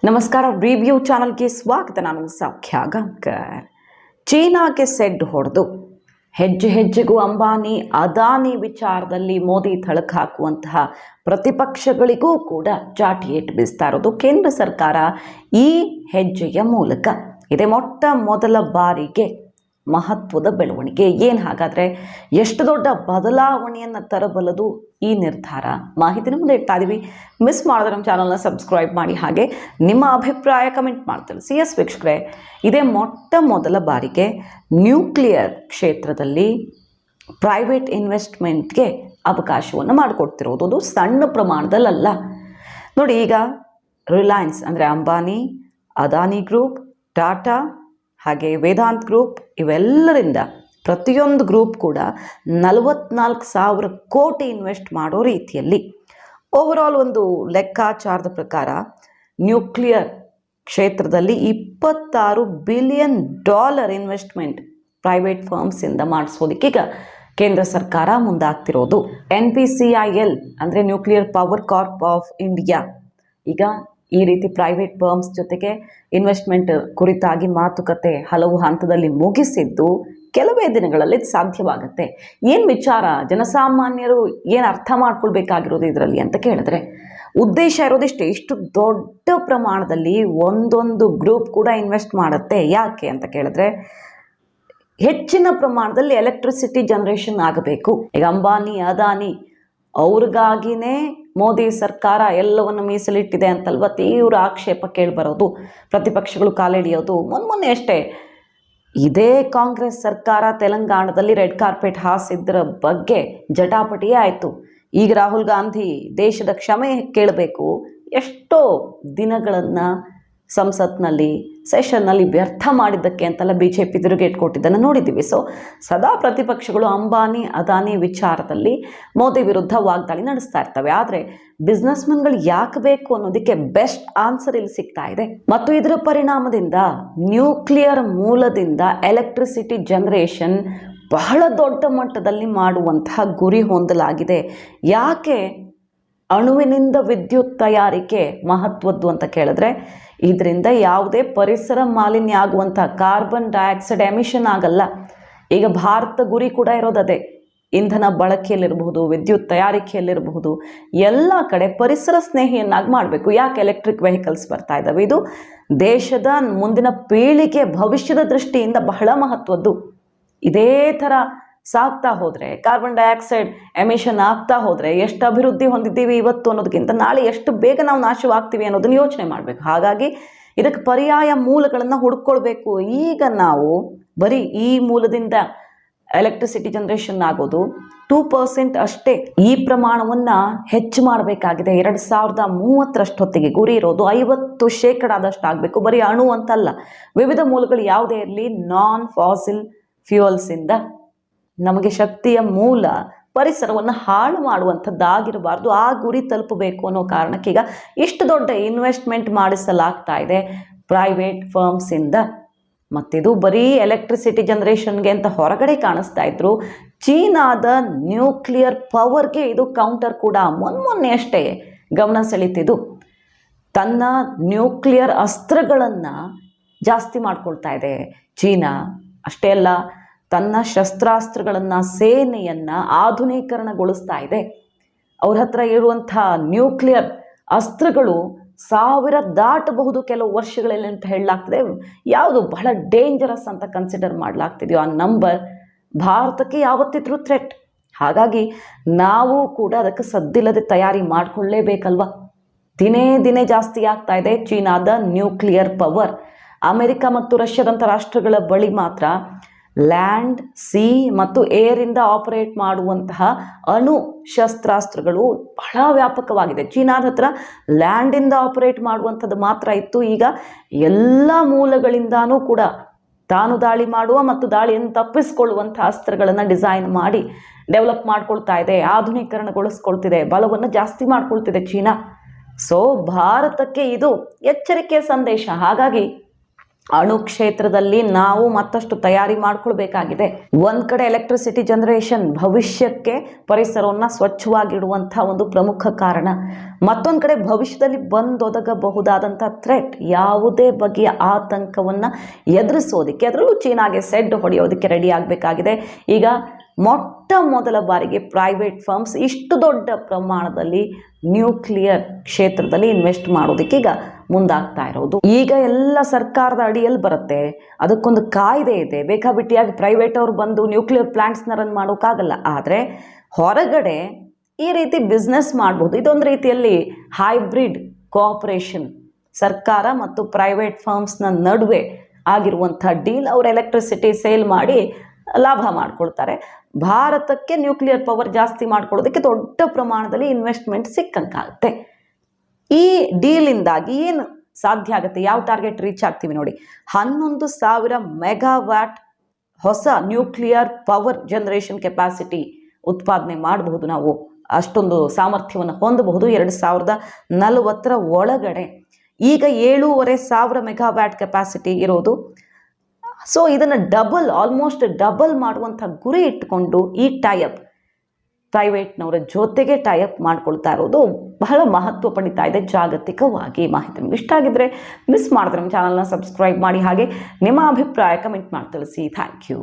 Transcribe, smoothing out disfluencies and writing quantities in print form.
ನಮಸ್ಕಾರ, ರಿವ್ಯೂ ಚಾನಲ್ಗೆ ಸ್ವಾಗತ. ನಾನು ಸೌಖ್ಯ ಗಾಂವ್ಕರ್. ಚೀನಾಗೆ ಸೆಡ್ ಹೊಡೆದು ಹೆಜ್ಜೆ ಹೆಜ್ಜೆಗೂ ಅಂಬಾನಿ ಅದಾನಿ ವಿಚಾರದಲ್ಲಿ ಮೋದಿ ಥಳಕ್ ಹಾಕುವಂತಹ ಪ್ರತಿಪಕ್ಷಗಳಿಗೂ ಕೂಡ ಚಾಟಿ ಏಟು ಬೀಸ್ತಾ ಇರೋದು ಕೇಂದ್ರ ಸರ್ಕಾರ ಈ ಹೆಜ್ಜೆಯ ಮೂಲಕ. ಇದೇ ಮೊಟ್ಟ ಮೊದಲ ಬಾರಿಗೆ ಮಹತ್ವದ ಬೆಳವಣಿಗೆ. ಏನು ಹಾಗಾದರೆ ಎಷ್ಟು ದೊಡ್ಡ ಬದಲಾವಣೆಯನ್ನು ತರಬಲ್ಲದು ಈ ನಿರ್ಧಾರ? ಮಾಹಿತಿನ ಮುಂದೆ ಇಡ್ತಾ ಇದ್ದೀವಿ. ಮಿಸ್ ಮಾಡಿದ್ರೆ ನಮ್ಮ ಚಾನಲ್ನ ಸಬ್ಸ್ಕ್ರೈಬ್ ಮಾಡಿ, ಹಾಗೆ ನಿಮ್ಮ ಅಭಿಪ್ರಾಯ ಕಮೆಂಟ್ ಮಾಡಿ ತಿಳಿಸಿ. ಎಸ್ ವೀಕ್ಷಕರೇ, ಇದೇ ಮೊಟ್ಟ ಮೊದಲ ಬಾರಿಗೆ ನ್ಯೂಕ್ಲಿಯರ್ ಕ್ಷೇತ್ರದಲ್ಲಿ ಪ್ರೈವೇಟ್ ಇನ್ವೆಸ್ಟ್ಮೆಂಟ್ಗೆ ಅವಕಾಶವನ್ನು ಮಾಡಿಕೊಡ್ತಿರೋದು. ಅದು ಸಣ್ಣ ಪ್ರಮಾಣದಲ್ಲ ನೋಡಿ. ಈಗ ರಿಲಯನ್ಸ್ ಅಂದರೆ ಅಂಬಾನಿ, ಅದಾನಿ ಗ್ರೂಪ್, ಟಾಟಾ ಹಾಗೆ ವೇದಾಂತ್ ಗ್ರೂಪ್, ಇವೆಲ್ಲರಿಂದ ಪ್ರತಿಯೊಂದು ಗ್ರೂಪ್ ಕೂಡ 44,000 ಕೋಟಿ ಇನ್ವೆಸ್ಟ್ ಮಾಡೋ ರೀತಿಯಲ್ಲಿ ಓವರಾಲ್ ಒಂದು ಲೆಕ್ಕಾಚಾರದ ಪ್ರಕಾರ ನ್ಯೂಕ್ಲಿಯರ್ ಕ್ಷೇತ್ರದಲ್ಲಿ $26 ಬಿಲಿಯನ್ ಇನ್ವೆಸ್ಟ್ಮೆಂಟ್ ಪ್ರೈವೇಟ್ ಫರ್ಮ್ಸಿಂದ ಮಾಡಿಸೋದಕ್ಕೀಗ ಕೇಂದ್ರ ಸರ್ಕಾರ ಮುಂದಾಗ್ತಿರೋದು. NPCIL ಅಂದರೆ nuclear power corp of India ಈಗ ಈ ರೀತಿ ಪ್ರೈವೇಟ್ ಫರ್ಮ್ಸ್ ಜೊತೆಗೆ ಇನ್ವೆಸ್ಟ್ಮೆಂಟ್ ಕುರಿತಾಗಿ ಮಾತುಕತೆ ಹಲವು ಹಂತದಲ್ಲಿ ಮುಗಿಸಿದ್ದು ಕೆಲವೇ ದಿನಗಳಲ್ಲಿ ಸಾಧ್ಯವಾಗುತ್ತೆ. ಏನು ವಿಚಾರ, ಜನಸಾಮಾನ್ಯರು ಏನು ಅರ್ಥ ಮಾಡ್ಕೊಳ್ಬೇಕಾಗಿರೋದು ಇದರಲ್ಲಿ ಅಂತ ಕೇಳಿದ್ರೆ, ಉದ್ದೇಶ ಇರೋದಿಷ್ಟೇ. ಇಷ್ಟು ದೊಡ್ಡ ಪ್ರಮಾಣದಲ್ಲಿ ಒಂದೊಂದು ಗ್ರೂಪ್ ಕೂಡ ಇನ್ವೆಸ್ಟ್ ಮಾಡುತ್ತೆ. ಯಾಕೆ ಅಂತ ಕೇಳಿದ್ರೆ, ಹೆಚ್ಚಿನ ಪ್ರಮಾಣದಲ್ಲಿ ಎಲೆಕ್ಟ್ರಿಸಿಟಿ ಜನರೇಷನ್ ಆಗಬೇಕು. ಈಗ ಅಂಬಾನಿ ಅದಾನಿ ಅವ್ರಿಗಾಗಿನೇ ಮೋದಿ ಸರ್ಕಾರ ಎಲ್ಲವನ್ನು ಮೀಸಲಿಟ್ಟಿದೆ ಅಂತಲ್ವ ತೀವ್ರ ಆಕ್ಷೇಪ ಕೇಳಿಬರೋದು, ಪ್ರತಿಪಕ್ಷಗಳು ಕಾಲೆಳೆಯೋದು. ಮೊನ್ನೆ ಅಷ್ಟೇ ಇದೇ ಕಾಂಗ್ರೆಸ್ ಸರ್ಕಾರ ತೆಲಂಗಾಣದಲ್ಲಿ ರೆಡ್ ಕಾರ್ಪೆಟ್ ಹಾಸಿದ್ರ ಬಗ್ಗೆ ಜಟಾಪಟಿಯೇ ಆಯಿತು. ಈಗ ರಾಹುಲ್ ಗಾಂಧಿ ದೇಶದ ಕ್ಷಮೆ ಕೇಳಬೇಕು. ಎಷ್ಟೋ ದಿನಗಳನ್ನು ಸಂಸತ್ನಲ್ಲಿ ಸೆಷನ್ನಲ್ಲಿ ವ್ಯರ್ಥ ಮಾಡಿದ್ದಕ್ಕೆ ಅಂತೆಲ್ಲ BJP ತಿರುಗೇಟು ಕೊಟ್ಟಿದ್ದನ್ನು ನೋಡಿದ್ದೀವಿ. ಸೊ ಸದಾ ಪ್ರತಿಪಕ್ಷಗಳು ಅಂಬಾನಿ ಅದಾನಿ ವಿಚಾರದಲ್ಲಿ ಮೋದಿ ವಿರುದ್ಧ ವಾಗ್ದಾಳಿ ನಡೆಸ್ತಾ ಇರ್ತವೆ. ಆದರೆ ಬಿಸ್ನೆಸ್ಮನ್ಗಳು ಯಾಕೆ ಬೇಕು ಅನ್ನೋದಕ್ಕೆ ಬೆಸ್ಟ್ ಆನ್ಸರ್ ಇಲ್ಲಿ ಸಿಗ್ತಾ ಇದೆ. ಮತ್ತು ಇದರ ಪರಿಣಾಮದಿಂದ ನ್ಯೂಕ್ಲಿಯರ್ ಮೂಲದಿಂದ ಎಲೆಕ್ಟ್ರಿಸಿಟಿ ಜನರೇಷನ್ ಬಹಳ ದೊಡ್ಡ ಮಟ್ಟದಲ್ಲಿ ಮಾಡುವಂತಹ ಗುರಿ ಹೊಂದಲಾಗಿದೆ. ಯಾಕೆ ಅಣುವಿನಿಂದ ವಿದ್ಯುತ್ ತಯಾರಿಕೆ ಮಹತ್ವದ್ದು ಅಂತ ಕೇಳಿದ್ರೆ, ಇದರಿಂದ ಯಾವುದೇ ಪರಿಸರ ಮಾಲಿನ್ಯ ಆಗುವಂಥ ಕಾರ್ಬನ್ ಡೈಆಕ್ಸೈಡ್ ಎಮಿಷನ್ ಆಗಲ್ಲ. ಈಗ ಭಾರತ ಗುರಿ ಕೂಡ ಇರೋದದೇ. ಇಂಧನ ಬಳಕೆಯಲ್ಲಿರಬಹುದು, ವಿದ್ಯುತ್ ತಯಾರಿಕೆಯಲ್ಲಿರಬಹುದು, ಎಲ್ಲ ಕಡೆ ಪರಿಸರ ಸ್ನೇಹಿಯನ್ನಾಗಿ ಮಾಡಬೇಕು. ಯಾಕೆ ಎಲೆಕ್ಟ್ರಿಕ್ ವೆಹಿಕಲ್ಸ್ ಬರ್ತಾ ಇದ್ದಾವೆ? ಇದು ದೇಶದ ಮುಂದಿನ ಪೀಳಿಗೆ ಭವಿಷ್ಯದ ದೃಷ್ಟಿಯಿಂದ ಬಹಳ ಮಹತ್ವದ್ದು. ಇದೇ ಥರ ಸಾಗ್ತಾ ಹೋದರೆ, ಕಾರ್ಬನ್ ಡೈಆಕ್ಸೈಡ್ ಎಮಿಷನ್ ಆಗ್ತಾ ಹೋದರೆ, ಎಷ್ಟು ಅಭಿವೃದ್ಧಿ ಹೊಂದಿದ್ದೀವಿ ಇವತ್ತು ಅನ್ನೋದಕ್ಕಿಂತ ನಾಳೆ ಎಷ್ಟು ಬೇಗ ನಾವು ನಾಶವಾಗ್ತೀವಿ ಅನ್ನೋದನ್ನು ಯೋಚನೆ ಮಾಡಬೇಕು. ಹಾಗಾಗಿ ಇದಕ್ಕೆ ಪರ್ಯಾಯ ಮೂಲಗಳನ್ನು ಹುಡ್ಕೊಳ್ಬೇಕು. ಈಗ ನಾವು ಬರೀ ಈ ಮೂಲದಿಂದ ಎಲೆಕ್ಟ್ರಿಸಿಟಿ ಜನರೇಷನ್ ಆಗೋದು 2% ಅಷ್ಟೇ. ಈ ಪ್ರಮಾಣವನ್ನು ಹೆಚ್ಚು ಮಾಡಬೇಕಾಗಿದೆ. 2030 ಗುರಿ ಇರೋದು 50% ಆಗಬೇಕು. ಬರೀ ಅಣು ಅಂತಲ್ಲ, ವಿವಿಧ ಮೂಲಗಳು ಯಾವುದೇ ಇರಲಿ, ನಾನ್ ಫಾಸಿಲ್ ಫ್ಯೂಯಲ್ಸಿಂದ ನಮಗೆ ಶಕ್ತಿಯ ಮೂಲ ಪರಿಸರವನ್ನು ಹಾಳು ಮಾಡುವಂಥದ್ದಾಗಿರಬಾರ್ದು. ಆ ಗುರಿ ತಲುಪಬೇಕು ಅನ್ನೋ ಕಾರಣಕ್ಕೀಗ ಇಷ್ಟು ದೊಡ್ಡ ಇನ್ವೆಸ್ಟ್ಮೆಂಟ್ ಮಾಡಿಸಲಾಗ್ತಾ ಇದೆ ಪ್ರೈವೇಟ್ ಫರ್ಮ್ಸಿಂದ. ಮತ್ತಿದು ಬರೀ ಎಲೆಕ್ಟ್ರಿಸಿಟಿ ಜನರೇಷನ್ಗೆ ಅಂತ ಹೊರಗಡೆ ಕಾಣಿಸ್ತಾ ಇದ್ರು, ಚೀನಾದ ನ್ಯೂಕ್ಲಿಯರ್ ಪವರ್ಗೆ ಇದು ಕೌಂಟರ್ ಕೂಡ. ಮೊನ್ನೆ ಅಷ್ಟೇ ಗಮನ ಸೆಳೀತಿದ್ದು, ತನ್ನ ನ್ಯೂಕ್ಲಿಯರ್ ಅಸ್ತ್ರಗಳನ್ನು ಜಾಸ್ತಿ ಮಾಡ್ಕೊಳ್ತಾ ಇದೆ ಚೀನಾ. ಅಷ್ಟೇ ಅಲ್ಲ, ತನ್ನ ಶಸ್ತ್ರಾಸ್ತ್ರಗಳನ್ನು, ಸೇನೆಯನ್ನು ಆಧುನೀಕರಣಗೊಳಿಸ್ತಾ ಇದೆ. ಅವ್ರ ಹತ್ರ ಇರುವಂಥ ನ್ಯೂಕ್ಲಿಯರ್ ಅಸ್ತ್ರಗಳು 1000 ದಾಟಬಹುದು ಕೆಲವು ವರ್ಷಗಳಲ್ಲಿ ಅಂತ ಹೇಳಲಾಗ್ತದೆ. ಯಾವುದು ಬಹಳ ಡೇಂಜರಸ್ ಅಂತ ಕನ್ಸಿಡರ್ ಮಾಡಲಾಗ್ತಿದೆಯೋ ಆ ನಂಬರ್ ಭಾರತಕ್ಕೆ ಯಾವತ್ತಿದ್ರೂ ಥ್ರೆಟ್. ಹಾಗಾಗಿ ನಾವು ಕೂಡ ಅದಕ್ಕೆ ಸದ್ದಿಲ್ಲದೆ ತಯಾರಿ ಮಾಡಿಕೊಳ್ಳೇಬೇಕಲ್ವ. ದಿನೇ ದಿನೇ ಜಾಸ್ತಿ ಆಗ್ತಾ ಇದೆ ಚೀನಾದ ನ್ಯೂಕ್ಲಿಯರ್ ಪವರ್. ಅಮೆರಿಕ ಮತ್ತು ರಷ್ಯಾದಂಥ ರಾಷ್ಟ್ರಗಳ ಬಳಿ ಮಾತ್ರ ಲ್ಯಾಂಡ್, ಸಿ ಮತ್ತು ಏರಿಂದ ಆಪರೇಟ್ ಮಾಡುವಂತಹ ಅಣು ಶಸ್ತ್ರಾಸ್ತ್ರಗಳು ಬಹಳ ವ್ಯಾಪಕವಾಗಿದೆ. ಚೀನಾದ ಹತ್ರ ಲ್ಯಾಂಡಿಂದ ಆಪರೇಟ್ ಮಾಡುವಂಥದ್ದು ಮಾತ್ರ ಇತ್ತು. ಈಗ ಎಲ್ಲ ಮೂಲಗಳಿಂದಾನೂ ಕೂಡ ತಾನು ದಾಳಿ ಮಾಡುವ ಮತ್ತು ದಾಳಿಯನ್ನು ತಪ್ಪಿಸಿಕೊಳ್ಳುವಂಥ ಅಸ್ತ್ರಗಳನ್ನು ಡಿಸೈನ್ ಮಾಡಿ ಡೆವಲಪ್ ಮಾಡ್ಕೊಳ್ತಾ ಇದೆ, ಆಧುನೀಕರಣಗೊಳಿಸ್ಕೊಳ್ತಿದೆ, ಬಲವನ್ನು ಜಾಸ್ತಿ ಮಾಡ್ಕೊಳ್ತಿದೆ ಚೀನಾ. ಸೊ ಭಾರತಕ್ಕೆ ಇದು ಎಚ್ಚರಿಕೆಯ ಸಂದೇಶ. ಹಾಗಾಗಿ ಅಣು ಕ್ಷೇತ್ರದಲ್ಲಿ ನಾವು ಮತ್ತಷ್ಟು ತಯಾರಿ ಮಾಡ್ಕೊಳ್ಬೇಕಾಗಿದೆ. ಒಂದ್ ಕಡೆ ಎಲೆಕ್ಟ್ರಿಸಿಟಿ ಜನರೇಷನ್ ಭವಿಷ್ಯಕ್ಕೆ ಪರಿಸರವನ್ನು ಸ್ವಚ್ಛವಾಗಿಡುವಂಥ ಒಂದು ಪ್ರಮುಖ ಕಾರಣ, ಮತ್ತೊಂದು ಕಡೆ ಭವಿಷ್ಯದಲ್ಲಿ ಬಂದೊದಗಬಹುದಾದಂಥ ಥ್ರೆಟ್, ಯಾವುದೇ ಬಗೆಯ ಆತಂಕವನ್ನು ಎದುರಿಸೋದಕ್ಕೆ, ಅದರಲ್ಲೂ ಚೀನಾಗೆ ಸೆಡ್ ಹೊಡೆಯೋದಕ್ಕೆ ರೆಡಿ ಆಗಬೇಕಾಗಿದೆ. ಈಗ ಮೊಟ್ಟ ಮೊದಲ ಬಾರಿಗೆ ಪ್ರೈವೇಟ್ ಫರ್ಮ್ಸ್ ಇಷ್ಟು ದೊಡ್ಡ ಪ್ರಮಾಣದಲ್ಲಿ ನ್ಯೂಕ್ಲಿಯರ್ ಕ್ಷೇತ್ರದಲ್ಲಿ ಇನ್ವೆಸ್ಟ್ ಮಾಡೋದಕ್ಕೆ ಈಗ ಮುಂದಾಗ್ತಾ ಇರೋದು. ಈಗ ಎಲ್ಲ ಸರ್ಕಾರದ ಅಡಿಯಲ್ಲಿ ಬರುತ್ತೆ, ಅದಕ್ಕೊಂದು ಕಾಯ್ದೆ ಇದೆ. ಬೇಕಾಬಿಟ್ಟಿಯಾಗಿ ಪ್ರೈವೇಟ್ ಅವ್ರು ಬಂದು ನ್ಯೂಕ್ಲಿಯರ್ ಪ್ಲಾಂಟ್ಸ್ನ ರನ್ ಮಾಡೋಕ್ಕಾಗಲ್ಲ. ಆದರೆ ಹೊರಗಡೆ ಈ ರೀತಿ ಬಿಸ್ನೆಸ್ ಮಾಡ್ಬೋದು. ಇದೊಂದು ರೀತಿಯಲ್ಲಿ ಹೈಬ್ರಿಡ್ ಕೋಆಪರೇಷನ್, ಸರ್ಕಾರ ಮತ್ತು ಪ್ರೈವೇಟ್ ಫರ್ಮ್ಸ್ನ ನಡುವೆ ಆಗಿರುವಂಥ ಡೀಲ್. ಅವರು ಎಲೆಕ್ಟ್ರಿಸಿಟಿ ಸೇಲ್ ಮಾಡಿ ಲಾಭ ಮಾಡ್ಕೊಳ್ತಾರೆ. ಭಾರತಕ್ಕೆ ನ್ಯೂಕ್ಲಿಯರ್ ಪವರ್ ಜಾಸ್ತಿ ಮಾಡ್ಕೊಳ್ಳೋದಕ್ಕೆ ದೊಡ್ಡ ಪ್ರಮಾಣದಲ್ಲಿ ಇನ್ವೆಸ್ಟ್ಮೆಂಟ್ ಸಿಕ್ಕಂಗಾಗುತ್ತೆ. ಈ ಡೀಲಿಂದಾಗಿ ಏನು ಸಾಧ್ಯ ಆಗುತ್ತೆ, ಯಾವ ಟಾರ್ಗೆಟ್ ರೀಚ್ ಆಗ್ತೀವಿ ನೋಡಿ. 11,000 ಮೆಗಾವ್ಯಾಟ್ ಹೊಸ ನ್ಯೂಕ್ಲಿಯರ್ ಪವರ್ ಜನರೇಷನ್ ಕೆಪಾಸಿಟಿ ಉತ್ಪಾದನೆ ಮಾಡಬಹುದು. ನಾವು ಅಷ್ಟೊಂದು ಸಾಮರ್ಥ್ಯವನ್ನು ಹೊಂದಬಹುದು 2040 ಒಳಗಡೆ. ಈಗ 7,500 ಮೆಗಾವ್ಯಾಟ್ ಕೆಪಾಸಿಟಿ ಇರೋದು. ಸೊ ಇದನ್ನು ಆಲ್ಮೋಸ್ಟ್ ಡಬಲ್ ಮಾಡುವಂಥ ಗುರಿ ಇಟ್ಕೊಂಡು ಈ ಟೈಅಪ್ ಪ್ರೈವೇಟ್ನವರ ಜೊತೆಗೆ ಟೈಅಪ್ ಮಾಡ್ಕೊಳ್ತಾ ಇರೋದು ಬಹಳ ಮಹತ್ವ ಪಡಿತಾ ಇದೆ ಜಾಗತಿಕವಾಗಿ. ಮಾಹಿತಿ ನಿಮ್ಗೆ ಇಷ್ಟ ಆಗಿದ್ರೆ ಮಿಸ್ ಮಾಡಿದ್ರೆ ನಮ್ಮ ಚಾನಲ್ನ ಸಬ್ಸ್ಕ್ರೈಬ್ ಮಾಡಿ, ಹಾಗೆ ನಿಮ್ಮ ಅಭಿಪ್ರಾಯ ಕಮೆಂಟ್ ಮಾಡಿ ತಿಳಿಸಿ. Thank you.